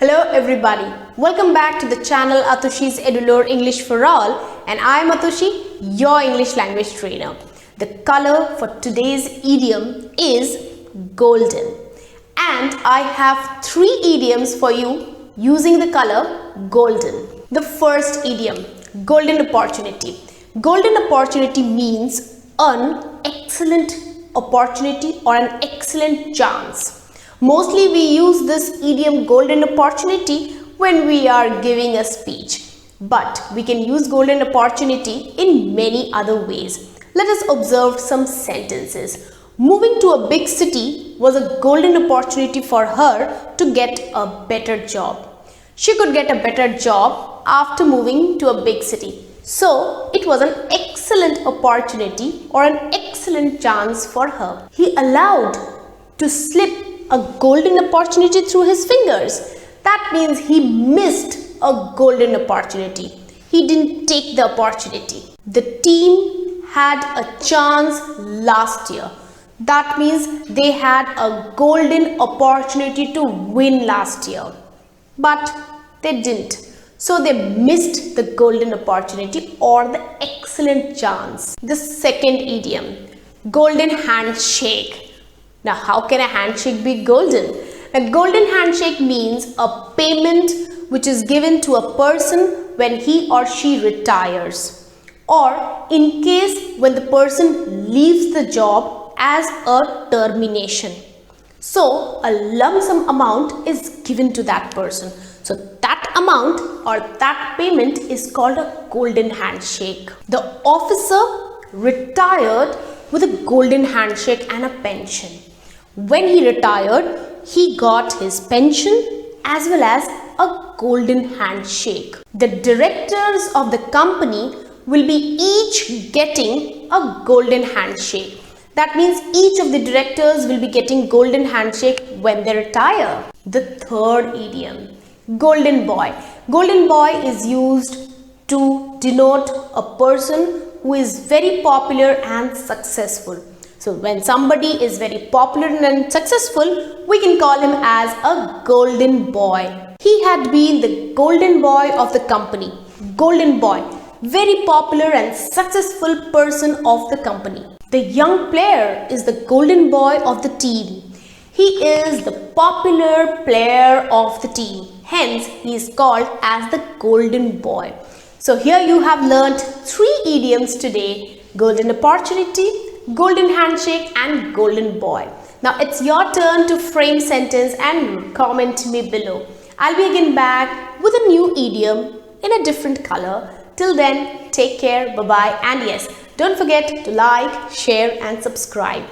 Hello everybody, welcome back to the channel Atoshi'sEdulore English for All, and I am Atoshi, your English language trainer. The color for today's idiom is golden, and I have 3 idioms for you using the color golden. The first idiom, golden opportunity. Golden opportunity means an excellent opportunity or an excellent chance. Mostly we use this idiom golden opportunity when we are giving a speech, but we can use golden opportunity in many other ways. Let us observe some sentences. Moving to a big city was a golden opportunity for her to get a better job. She could get a better job after moving to a big city. So it was an excellent opportunity or an excellent chance for her. He allowed to slip a golden opportunity through his fingers. That means he missed a golden opportunity. He didn't take the opportunity. The team had a chance last year. That means they had a golden opportunity to win last year. But they didn't. So they missed the golden opportunity or the excellent chance. The second idiom, golden handshake. Now, how can a handshake be golden? A golden handshake means a payment which is given to a person when he or she retires, or in case when the person leaves the job as a termination. So, a lump sum amount is given to that person. So, that amount or that payment is called a golden handshake. The officer retired with a golden handshake and a pension. When he retired, he got his pension as well as a golden handshake. The directors of the company will be each getting a golden handshake. That means each of the directors will be getting golden handshake when they retire. The third idiom, golden boy. Golden boy is used to denote a person who is very popular and successful. So when somebody is very popular and successful, we can call him as a golden boy. He had been the golden boy of the company. Golden boy, very popular and successful person of the company. The young player is the golden boy of the team. He is the popular player of the team. Hence, he is called as the golden boy. So here you have learnt 3 idioms today: golden opportunity, golden handshake and golden boy. Now it's your turn to frame sentence and comment me below. I'll be again back with a new idiom in a different color. Till then, take care, bye bye, and yes, don't forget to like, share and subscribe.